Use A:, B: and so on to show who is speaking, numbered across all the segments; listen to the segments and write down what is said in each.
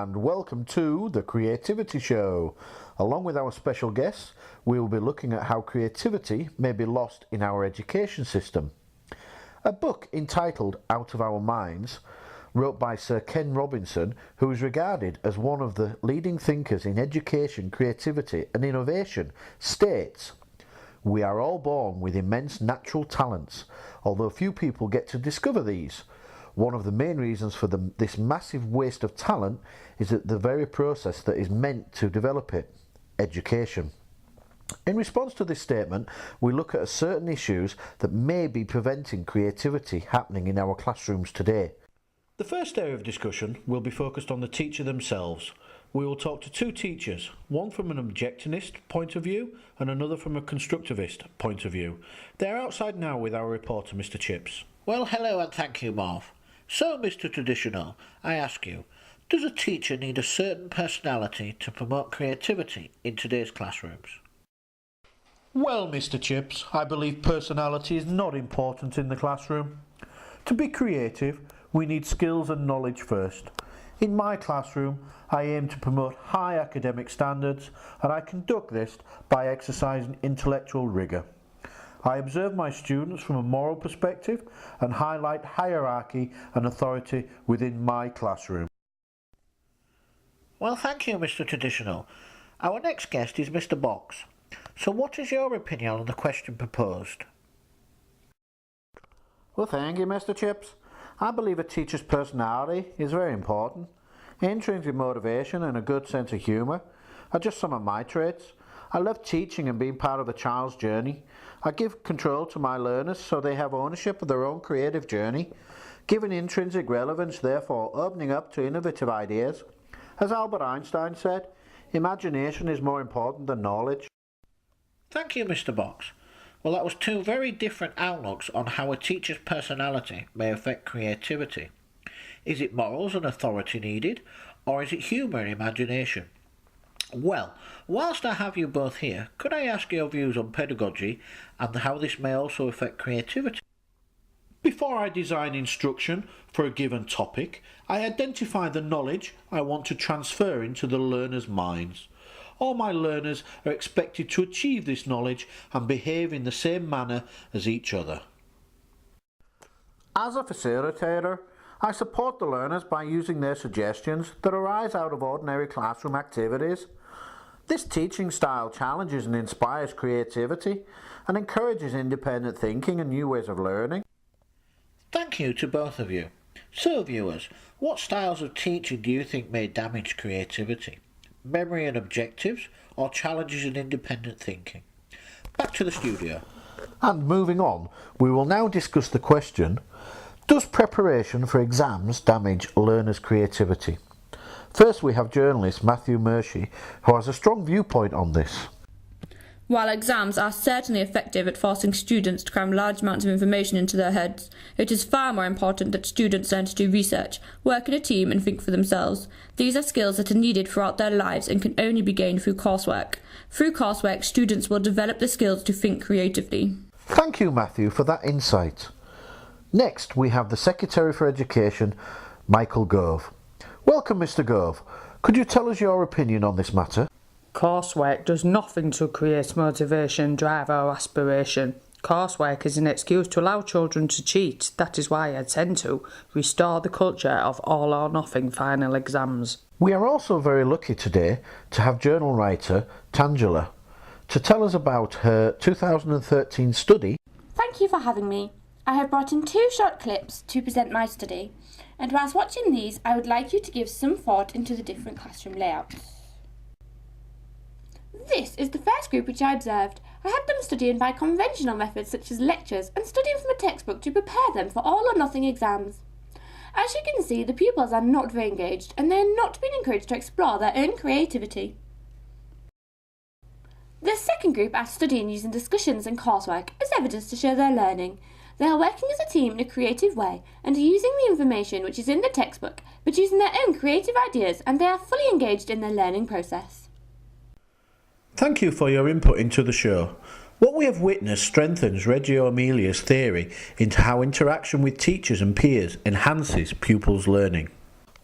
A: and welcome to The Creativity Show. Along with our special guests, we will be looking at how creativity may be lost in our education system. A book entitled Out of Our Minds, wrote by Sir Ken Robinson, who is regarded as one of the leading thinkers in education, creativity and innovation, states, "We are all born with immense natural talents, although few people get to discover these. One of the main reasons for this massive waste of talent is that the very process that is meant to develop it, education." In response to this statement, we look at certain issues that may be preventing creativity happening in our classrooms today. The first area of discussion will be focused on the teacher themselves. We will talk to two teachers, one from an objectivist point of view and another from a constructivist point of view. They are outside now with our reporter, Mr. Chips.
B: Well, hello and thank you, Marv. So, Mr. Traditional, I ask you, does a teacher need a certain personality to promote creativity in today's classrooms?
A: Well, Mr. Chips, I believe personality is not important in the classroom. To be creative, we need skills and knowledge first. In my classroom, I aim to promote high academic standards, and I conduct this by exercising intellectual rigour. I observe my students from a moral perspective and highlight hierarchy and authority within my classroom.
B: Well, thank you, Mr. Traditional. Our next guest is Mr. Box. So what is your opinion on the question proposed?
A: Well, thank you, Mr. Chips. I believe a teacher's personality is very important. Intrinsic motivation and a good sense of humour are just some of my traits. I love teaching and being part of a child's journey. I give control to my learners so they have ownership of their own creative journey, giving intrinsic relevance, therefore opening up to innovative ideas. As Albert Einstein said, imagination is more important than knowledge.
B: Thank you, Mr. Box. Well, that was two very different outlooks on how a teacher's personality may affect creativity. Is it morals and authority needed, or is it humour and imagination? Well, whilst I have you both here, could I ask your views on pedagogy and how this may also affect creativity?
A: Before I design instruction for a given topic, I identify the knowledge I want to transfer into the learners' minds. All my learners are expected to achieve this knowledge and behave in the same manner as each other. As a facilitator, I support the learners by using their suggestions that arise out of ordinary classroom activities. This teaching style challenges and inspires creativity and encourages independent thinking and new ways of learning.
B: Thank you to both of you. So, viewers, what styles of teaching do you think may damage creativity? Memory and objectives, or challenges and independent thinking? Back to the studio.
A: And moving on, we will now discuss the question, does preparation for exams damage learners' creativity? First, we have journalist Matthew Murphy, who has a strong viewpoint on this.
C: While exams are certainly effective at forcing students to cram large amounts of information into their heads, it is far more important that students learn to do research, work in a team and think for themselves. These are skills that are needed throughout their lives and can only be gained through coursework. Through coursework, students will develop the skills to think creatively.
A: Thank you, Matthew, for that insight. Next, we have the Secretary for Education, Michael Gove. Welcome, Mr. Gove. Could you tell us your opinion on this matter?
D: Coursework does nothing to create motivation, drive or aspiration. Coursework is an excuse to allow children to cheat. That is why I tend to restore the culture of all or nothing final exams.
A: We are also very lucky today to have journal writer Tangela to tell us about her 2013 study.
E: Thank you for having me. I have brought in two short clips to present my study, and whilst watching these I would like you to give some thought into the different classroom layouts. This is the first group which I observed. I had them studying by conventional methods such as lectures and studying from a textbook to prepare them for all or nothing exams. As you can see, the pupils are not very engaged and they are not being encouraged to explore their own creativity. The second group are studying using discussions and coursework as evidence to show their learning. They are working as a team in a creative way and are using the information which is in the textbook but using their own creative ideas, and they are fully engaged in their learning process.
A: Thank you for your input into the show. What we have witnessed strengthens Reggio Emilia's theory into how interaction with teachers and peers enhances pupils' learning.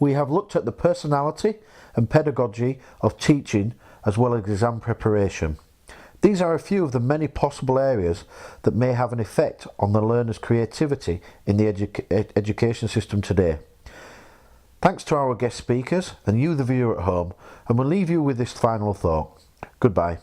A: we have looked at the personality and pedagogy of teaching as well as exam preparation. These are a few of the many possible areas that may have an effect on the learner's creativity in the education system today. Thanks to our guest speakers and you the viewer at home, and we'll leave you with this final thought. Goodbye.